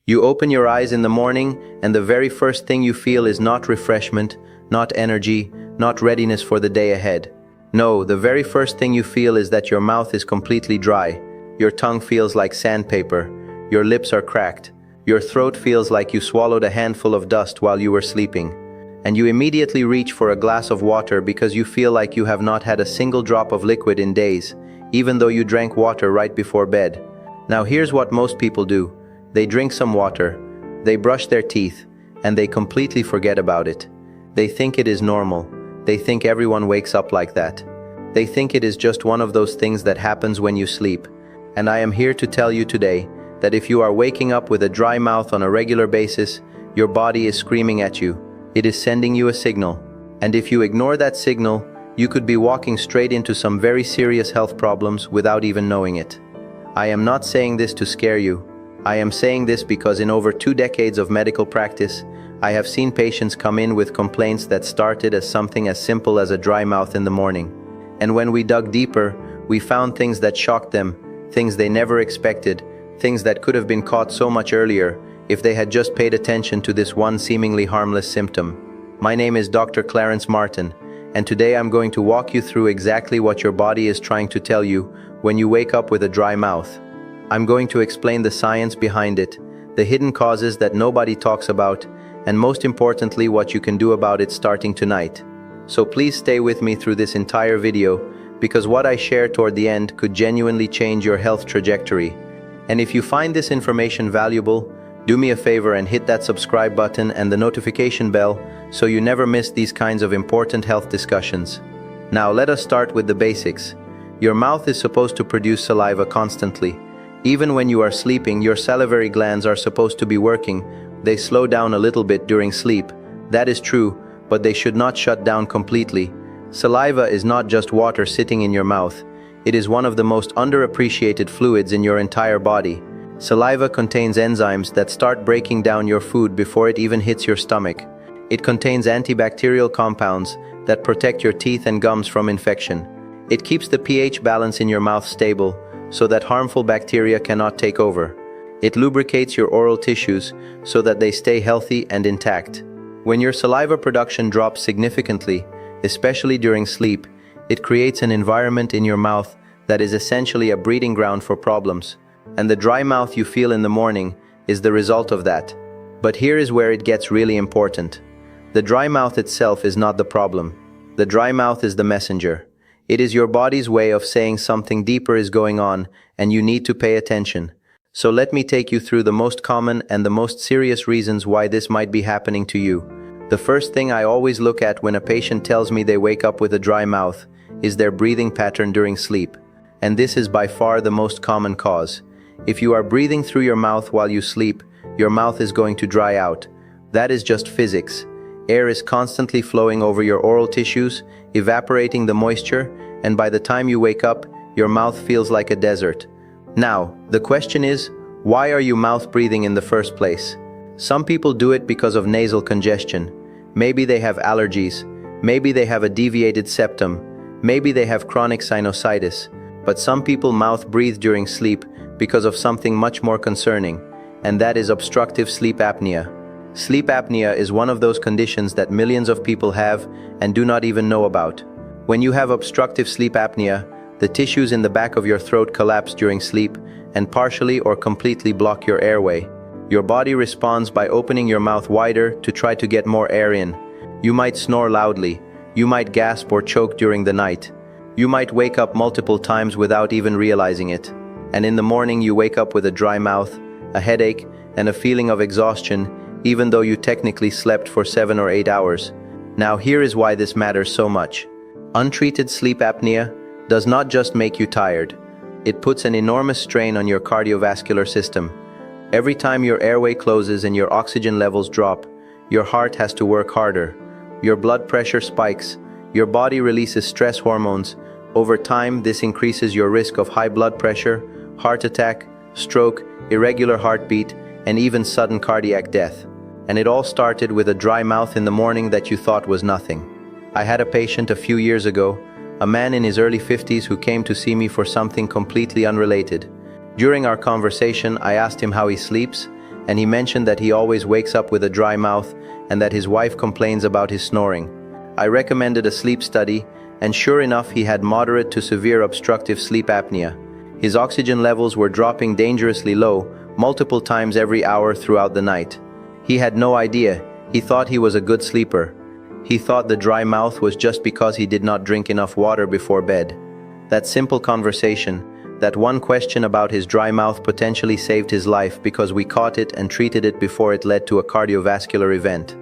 You open your eyes in the morning, and the very first thing you feel is not refreshment, not energy, not readiness for the day ahead. No, the very first thing you feel is that your mouth is completely dry. Your tongue feels like sandpaper. Your lips are cracked. Your throat feels like you swallowed a handful of dust while you were sleeping. And you immediately reach for a glass of water because you feel like you have not had a single drop of liquid in days, even though you drank water right before bed. Now here's what most people do. They drink some water, they brush their teeth, and they completely forget about it. They think it is normal. They think everyone wakes up like that. They think it is just one of those things that happens when you sleep. And I am here to tell you today that if you are waking up with a dry mouth on a regular basis, your body is screaming at you. It is sending you a signal. And if you ignore that signal, you could be walking straight into some very serious health problems without even knowing it. I am not saying this to scare you. I am saying this because in over 2 decades of medical practice, I have seen patients come in with complaints that started as something as simple as a dry mouth in the morning. And when we dug deeper, we found things that shocked them, things they never expected, things that could have been caught so much earlier if they had just paid attention to this one seemingly harmless symptom. My name is Dr. Clarence Martin, and today I'm going to walk you through exactly what your body is trying to tell you when you wake up with a dry mouth. I'm going to explain the science behind it, the hidden causes that nobody talks about, and most importantly what you can do about it starting tonight. So please stay with me through this entire video, because what I share toward the end could genuinely change your health trajectory. And if you find this information valuable, do me a favor and hit that subscribe button and the notification bell so you never miss these kinds of important health discussions. Now let us start with the basics. Your mouth is supposed to produce saliva constantly. Even when you are sleeping, your salivary glands are supposed to be working. They slow down a little bit during sleep. That is true, but they should not shut down completely. Saliva is not just water sitting in your mouth. It is one of the most underappreciated fluids in your entire body. Saliva contains enzymes that start breaking down your food before it even hits your stomach. It contains antibacterial compounds that protect your teeth and gums from infection. It keeps the pH balance in your mouth stable so that harmful bacteria cannot take over. It lubricates your oral tissues so that they stay healthy and intact. When your saliva production drops significantly, especially during sleep, it creates an environment in your mouth that is essentially a breeding ground for problems. And the dry mouth you feel in the morning is the result of that. But here is where it gets really important. The dry mouth itself is not the problem. The dry mouth is the messenger. It is your body's way of saying something deeper is going on and you need to pay attention. So let me take you through the most common and the most serious reasons why this might be happening to you. The first thing I always look at when a patient tells me they wake up with a dry mouth is their breathing pattern during sleep. And this is by far the most common cause. If you are breathing through your mouth while you sleep, your mouth is going to dry out. That is just physics. Air is constantly flowing over your oral tissues, evaporating the moisture, and by the time you wake up, your mouth feels like a desert. Now, the question is, why are you mouth breathing in the first place? Some people do it because of nasal congestion. Maybe they have allergies. Maybe they have a deviated septum. Maybe they have chronic sinusitis. But some people mouth breathe during sleep because of something much more concerning, and that is obstructive sleep apnea. Sleep apnea is one of those conditions that millions of people have and do not even know about. When you have obstructive sleep apnea, the tissues in the back of your throat collapse during sleep and partially or completely block your airway. Your body responds by opening your mouth wider to try to get more air in. You might snore loudly. You might gasp or choke during the night. You might wake up multiple times without even realizing it. And in the morning you wake up with a dry mouth, a headache, and a feeling of exhaustion, even though you technically slept for 7 or 8 hours. Now here is why this matters so much. Untreated sleep apnea does not just make you tired. It puts an enormous strain on your cardiovascular system. Every time your airway closes and your oxygen levels drop, your heart has to work harder. Your blood pressure spikes. Your body releases stress hormones. Over time, this increases your risk of high blood pressure, heart attack, stroke, irregular heartbeat, and even sudden cardiac death. And it all started with a dry mouth in the morning that you thought was nothing. I had a patient a few years ago, a man in his early 50s who came to see me for something completely unrelated. During our conversation, I asked him how he sleeps, and he mentioned that he always wakes up with a dry mouth and that his wife complains about his snoring. I recommended a sleep study, and sure enough, he had moderate to severe obstructive sleep apnea. His oxygen levels were dropping dangerously low, multiple times every hour throughout the night. He had no idea. He thought he was a good sleeper. He thought the dry mouth was just because he did not drink enough water before bed. That simple conversation, that one question about his dry mouth potentially saved his life because we caught it and treated it before it led to a cardiovascular event.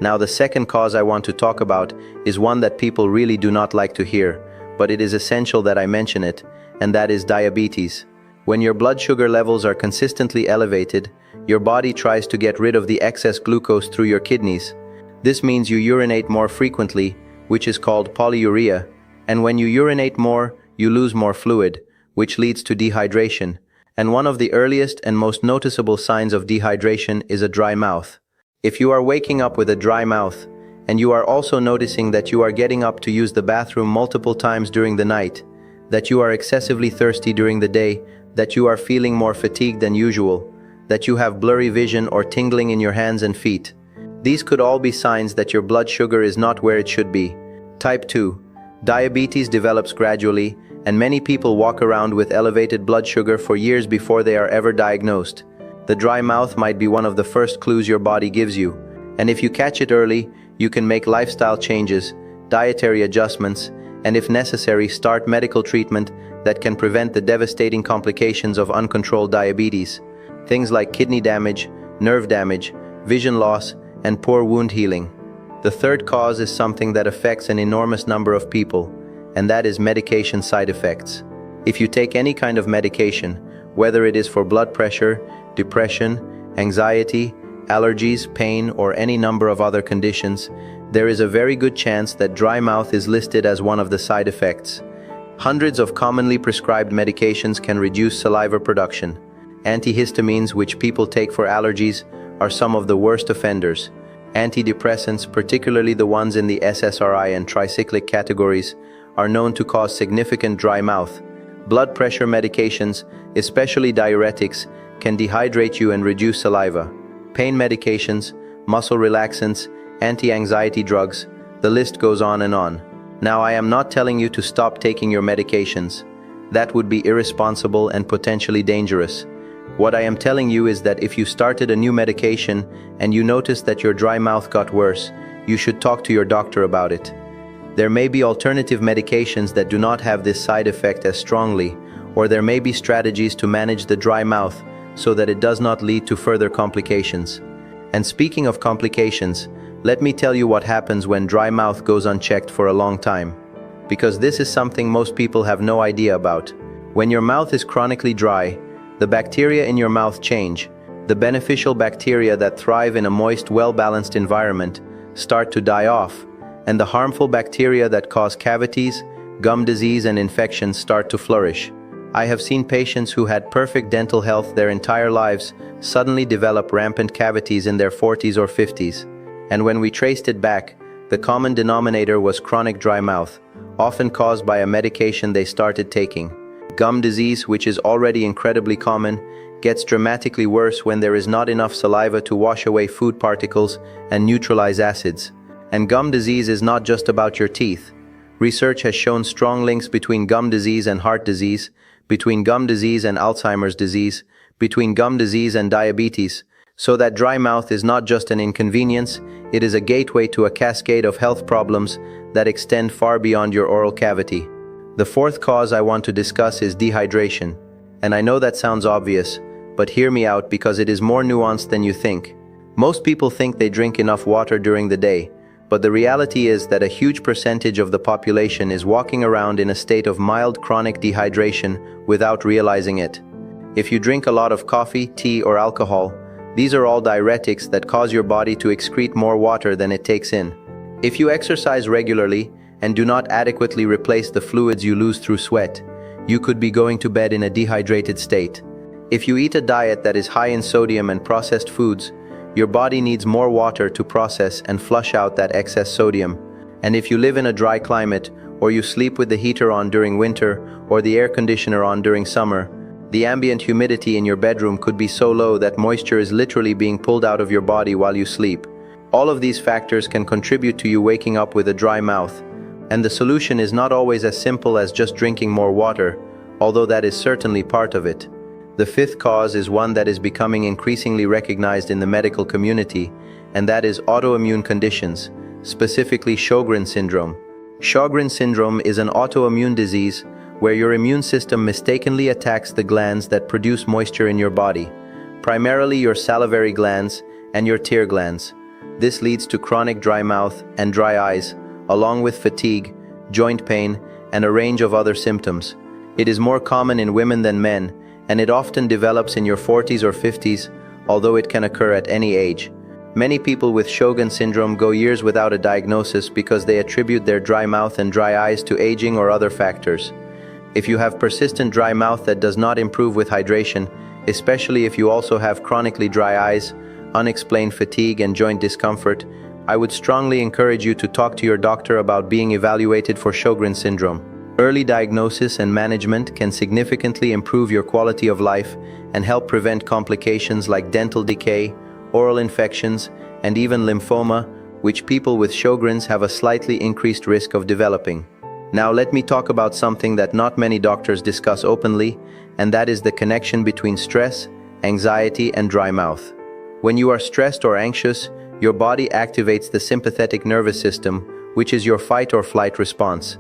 Now, the second cause I want to talk about is one that people really do not like to hear, but it is essential that I mention it, and that is diabetes. When your blood sugar levels are consistently elevated, your body tries to get rid of the excess glucose through your kidneys. This means you urinate more frequently, which is called polyuria, and when you urinate more, you lose more fluid, which leads to dehydration. And one of the earliest and most noticeable signs of dehydration is a dry mouth. If you are waking up with a dry mouth, and you are also noticing that you are getting up to use the bathroom multiple times during the night, that you are excessively thirsty during the day, that you are feeling more fatigued than usual, that you have blurry vision or tingling in your hands and feet, these could all be signs that your blood sugar is not where it should be. Type 2. Diabetes develops gradually, and many people walk around with elevated blood sugar for years before they are ever diagnosed. The dry mouth might be one of the first clues your body gives you, and if you catch it early, you can make lifestyle changes, dietary adjustments, and if necessary, start medical treatment that can prevent the devastating complications of uncontrolled diabetes. Things like kidney damage, nerve damage, vision loss, and poor wound healing. The third cause is something that affects an enormous number of people, and that is medication side effects. If you take any kind of medication, whether it is for blood pressure, depression, anxiety, allergies, pain, or any number of other conditions, there is a very good chance that dry mouth is listed as one of the side effects. Hundreds of commonly prescribed medications can reduce saliva production. Antihistamines, which people take for allergies, are some of the worst offenders. Antidepressants, particularly the ones in the SSRI and tricyclic categories, are known to cause significant dry mouth. Blood pressure medications, especially diuretics, can dehydrate you and reduce saliva. Pain medications, muscle relaxants, anti-anxiety drugs, the list goes on and on. Now, I am not telling you to stop taking your medications. That would be irresponsible and potentially dangerous. What I am telling you is that if you started a new medication and you noticed that your dry mouth got worse, you should talk to your doctor about it. There may be alternative medications that do not have this side effect as strongly, or there may be strategies to manage the dry mouth so that it does not lead to further complications. And speaking of complications, let me tell you what happens when dry mouth goes unchecked for a long time. Because this is something most people have no idea about. When your mouth is chronically dry, the bacteria in your mouth change. The beneficial bacteria that thrive in a moist, well-balanced environment start to die off, and the harmful bacteria that cause cavities, gum disease, and infections start to flourish. I have seen patients who had perfect dental health their entire lives suddenly develop rampant cavities in their 40s or 50s. And when we traced it back, the common denominator was chronic dry mouth, often caused by a medication they started taking. Gum disease, which is already incredibly common, gets dramatically worse when there is not enough saliva to wash away food particles and neutralize acids. And gum disease is not just about your teeth. Research has shown strong links between gum disease and heart disease, between gum disease and Alzheimer's disease, between gum disease and diabetes, so that dry mouth is not just an inconvenience, it is a gateway to a cascade of health problems that extend far beyond your oral cavity. The fourth cause I want to discuss is dehydration. And I know that sounds obvious, but hear me out because it is more nuanced than you think. Most people think they drink enough water during the day, but the reality is that a huge percentage of the population is walking around in a state of mild chronic dehydration without realizing it. If you drink a lot of coffee, tea, or alcohol, these are all diuretics that cause your body to excrete more water than it takes in. If you exercise regularly and do not adequately replace the fluids you lose through sweat, you could be going to bed in a dehydrated state. If you eat a diet that is high in sodium and processed foods, your body needs more water to process and flush out that excess sodium. And if you live in a dry climate, or you sleep with the heater on during winter or the air conditioner on during summer, The ambient humidity in your bedroom could be so low that moisture is literally being pulled out of your body while you sleep. All of these factors can contribute to you waking up with a dry mouth. And the solution is not always as simple as just drinking more water, although that is certainly part of it. The fifth cause is one that is becoming increasingly recognized in the medical community, and that is autoimmune conditions, specifically Sjogren's syndrome. Sjogren's syndrome is an autoimmune disease where your immune system mistakenly attacks the glands that produce moisture in your body, primarily your salivary glands and your tear glands. This leads to chronic dry mouth and dry eyes, along with fatigue, joint pain, and a range of other symptoms. It is more common in women than men, and it often develops in your 40s or 50s, although it can occur at any age. Many people with Sjogren's syndrome go years without a diagnosis because they attribute their dry mouth and dry eyes to aging or other factors. If you have persistent dry mouth that does not improve with hydration, especially if you also have chronically dry eyes, unexplained fatigue, and joint discomfort, I would strongly encourage you to talk to your doctor about being evaluated for Sjogren's syndrome. Early diagnosis and management can significantly improve your quality of life and help prevent complications like dental decay, oral infections, and even lymphoma, which people with Sjogren's have a slightly increased risk of developing. Now let me talk about something that not many doctors discuss openly, and that is the connection between stress, anxiety, and dry mouth. When you are stressed or anxious, your body activates the sympathetic nervous system, which is your fight or flight response.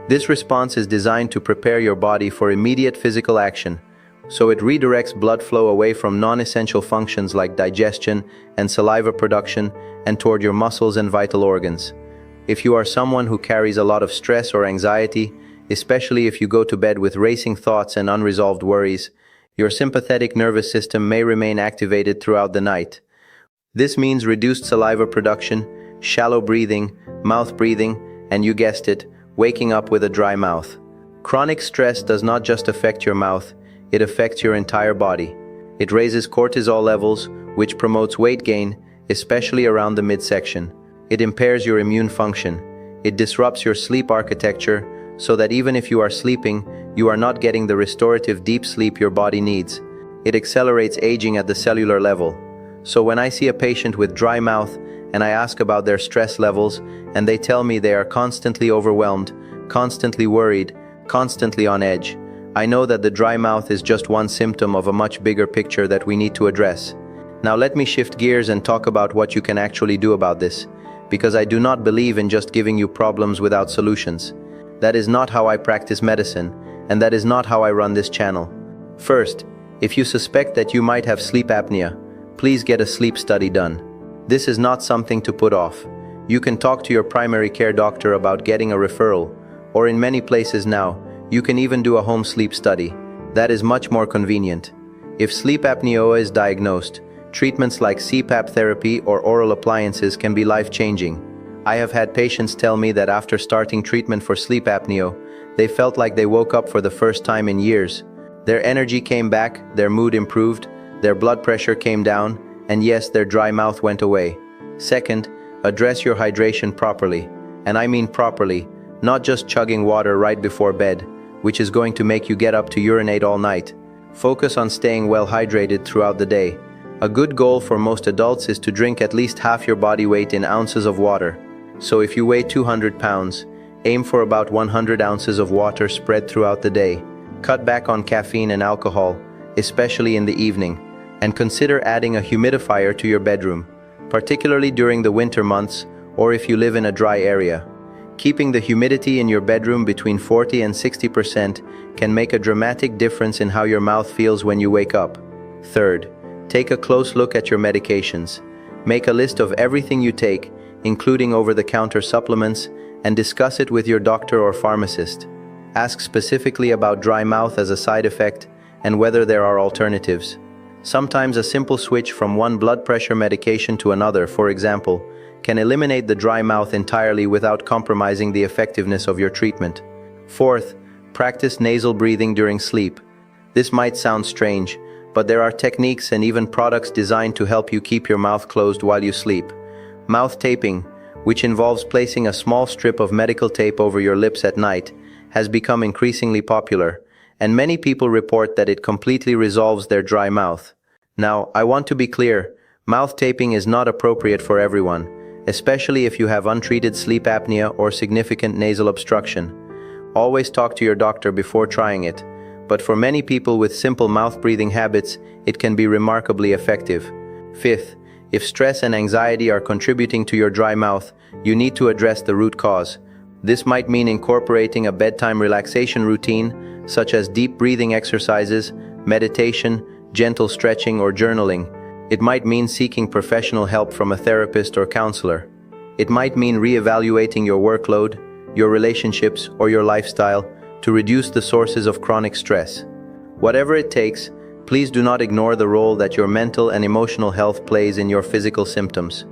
This response is designed to prepare your body for immediate physical action, so it redirects blood flow away from non-essential functions like digestion and saliva production and toward your muscles and vital organs. If you are someone who carries a lot of stress or anxiety, especially if you go to bed with racing thoughts and unresolved worries, your sympathetic nervous system may remain activated throughout the night. This means reduced saliva production, shallow breathing, mouth breathing, and you guessed it, waking up with a dry mouth. Chronic stress does not just affect your mouth, it affects your entire body. It raises cortisol levels, which promotes weight gain, especially around the midsection. It impairs your immune function. It disrupts your sleep architecture so that even if you are sleeping, you are not getting the restorative deep sleep your body needs. It accelerates aging at the cellular level. So when I see a patient with dry mouth and I ask about their stress levels and they tell me they are constantly overwhelmed, constantly worried, constantly on edge, I know that the dry mouth is just one symptom of a much bigger picture that we need to address. Now let me shift gears and talk about what you can actually do about this, because I do not believe in just giving you problems without solutions. That is not how I practice medicine, and that is not how I run this channel. First, if you suspect that you might have sleep apnea, please get a sleep study done. This is not something to put off. You can talk to your primary care doctor about getting a referral, or in many places now, you can even do a home sleep study. That is much more convenient. If sleep apnea is diagnosed, treatments like CPAP therapy or oral appliances can be life-changing. I have had patients tell me that after starting treatment for sleep apnea, they felt like they woke up for the first time in years. Their energy came back, their mood improved, their blood pressure came down, and yes, their dry mouth went away. Second, address your hydration properly. And I mean properly, not just chugging water right before bed, which is going to make you get up to urinate all night. Focus on staying well hydrated throughout the day. A good goal for most adults is to drink at least half your body weight in ounces of water. So if you weigh 200 pounds, aim for about 100 ounces of water spread throughout the day. Cut back on caffeine and alcohol, especially in the evening, and consider adding a humidifier to your bedroom, particularly during the winter months or if you live in a dry area. Keeping the humidity in your bedroom between 40 and 60% can make a dramatic difference in how your mouth feels when you wake up. Third, take a close look at your medications. Make a list of everything you take, including over-the-counter supplements, and discuss it with your doctor or pharmacist. Ask specifically about dry mouth as a side effect and whether there are alternatives. Sometimes a simple switch from one blood pressure medication to another, for example, can eliminate the dry mouth entirely without compromising the effectiveness of your treatment. Fourth, practice nasal breathing during sleep. This might sound strange, but there are techniques and even products designed to help you keep your mouth closed while you sleep. Mouth taping, which involves placing a small strip of medical tape over your lips at night, has become increasingly popular, and many people report that it completely resolves their dry mouth. Now, I want to be clear, mouth taping is not appropriate for everyone, especially if you have untreated sleep apnea or significant nasal obstruction. Always talk to your doctor before trying it, but for many people with simple mouth breathing habits, it can be remarkably effective. Fifth, if stress and anxiety are contributing to your dry mouth, you need to address the root cause. This might mean incorporating a bedtime relaxation routine, such as deep breathing exercises, meditation, gentle stretching, or journaling. It might mean seeking professional help from a therapist or counselor. It might mean reevaluating your workload, your relationships, or your lifestyle to reduce the sources of chronic stress. Whatever it takes, please do not ignore the role that your mental and emotional health plays in your physical symptoms.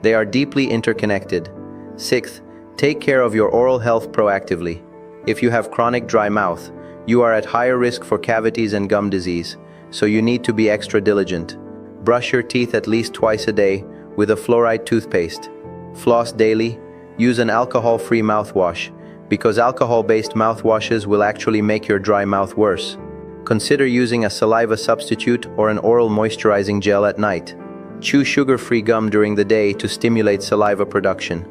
They are deeply interconnected. Sixth, take care of your oral health proactively. If you have chronic dry mouth, you are at higher risk for cavities and gum disease, so you need to be extra diligent. Brush your teeth at least twice a day with a fluoride toothpaste. Floss daily. Use an alcohol-free mouthwash, because alcohol-based mouthwashes will actually make your dry mouth worse. Consider using a saliva substitute or an oral moisturizing gel at night. Chew sugar-free gum during the day to stimulate saliva production.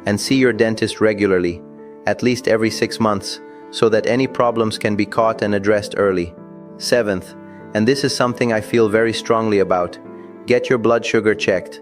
And see your dentist regularly, at least every 6 months, so that any problems can be caught and addressed early. Seventh, and this is something I feel very strongly about, get your blood sugar checked.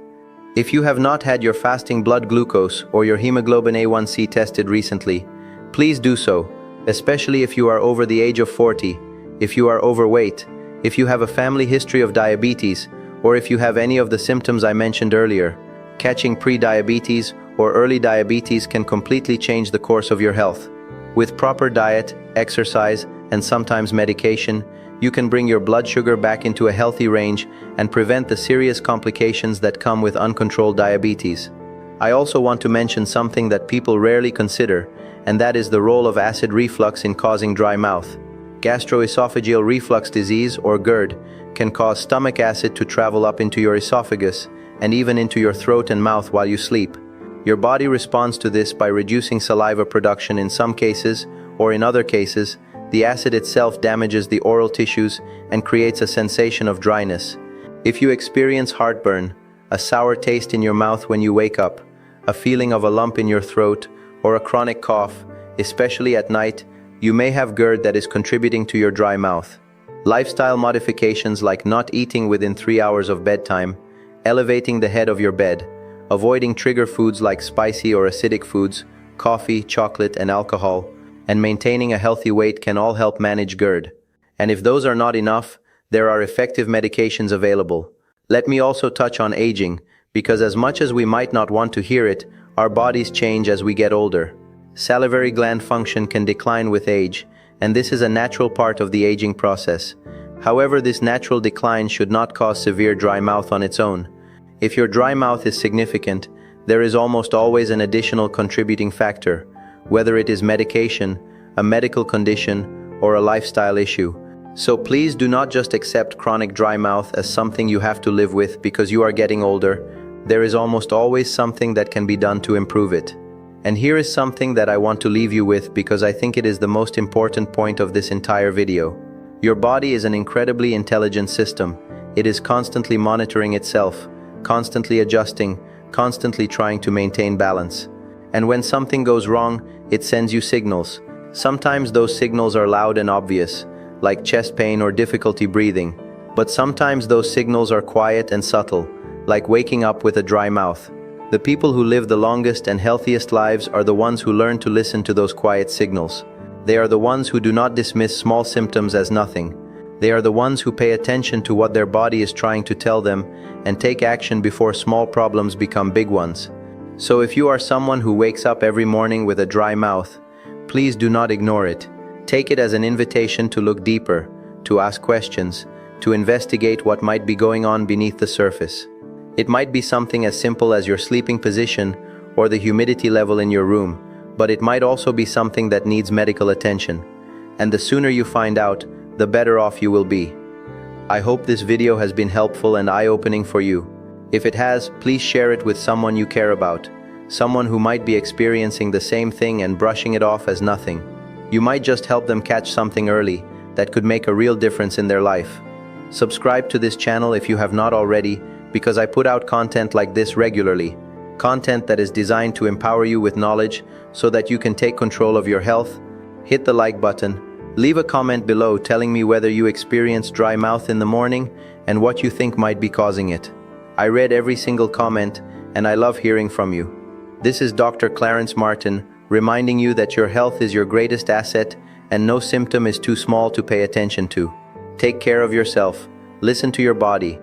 If you have not had your fasting blood glucose or your hemoglobin A1C tested recently, please do so, especially if you are over the age of 40, if you are overweight, if you have a family history of diabetes, or if you have any of the symptoms I mentioned earlier. Catching pre-diabetes or early diabetes can completely change the course of your health. With proper diet, exercise, and sometimes medication, you can bring your blood sugar back into a healthy range and prevent the serious complications that come with uncontrolled diabetes. I also want to mention something that people rarely consider, and that is the role of acid reflux in causing dry mouth. Gastroesophageal reflux disease, or GERD, can cause stomach acid to travel up into your esophagus and even into your throat and mouth while you sleep. Your body responds to this by reducing saliva production in some cases, or in other cases, the acid itself damages the oral tissues and creates a sensation of dryness. If you experience heartburn, a sour taste in your mouth when you wake up, a feeling of a lump in your throat, or a chronic cough, especially at night, you may have GERD that is contributing to your dry mouth. Lifestyle modifications like not eating within 3 hours of bedtime, elevating the head of your bed, avoiding trigger foods like spicy or acidic foods, coffee, chocolate, and alcohol, and maintaining a healthy weight can all help manage GERD. And if those are not enough, there are effective medications available. Let me also touch on aging, because as much as we might not want to hear it, our bodies change as we get older. Salivary gland function can decline with age, and this is a natural part of the aging process. However, this natural decline should not cause severe dry mouth on its own. If your dry mouth is significant, there is almost always an additional contributing factor, whether it is medication, a medical condition, or a lifestyle issue. So please do not just accept chronic dry mouth as something you have to live with because you are getting older. There is almost always something that can be done to improve it. And here is something that I want to leave you with because I think it is the most important point of this entire video. Your body is an incredibly intelligent system. It is constantly monitoring itself, constantly adjusting, constantly trying to maintain balance. And when something goes wrong, it sends you signals. Sometimes those signals are loud and obvious, like chest pain or difficulty breathing. But sometimes those signals are quiet and subtle, like waking up with a dry mouth. The people who live the longest and healthiest lives are the ones who learn to listen to those quiet signals. They are the ones who do not dismiss small symptoms as nothing. They are the ones who pay attention to what their body is trying to tell them and take action before small problems become big ones. So if you are someone who wakes up every morning with a dry mouth, please do not ignore it. Take it as an invitation to look deeper, to ask questions, to investigate what might be going on beneath the surface. It might be something as simple as your sleeping position or the humidity level in your room, but it might also be something that needs medical attention. And the sooner you find out, the better off you will be. I hope this video has been helpful and eye-opening for you. If it has, please share it with someone you care about, someone who might be experiencing the same thing and brushing it off as nothing. You might just help them catch something early, that could make a real difference in their life. Subscribe to this channel if you have not already, because I put out content like this regularly. Content that is designed to empower you with knowledge so that you can take control of your health. Hit the like button. Leave a comment below telling me whether you experience dry mouth in the morning and what you think might be causing it. I read every single comment and I love hearing from you. This is Dr. Clarence Martin, reminding you that your health is your greatest asset and no symptom is too small to pay attention to. Take care of yourself, listen to your body,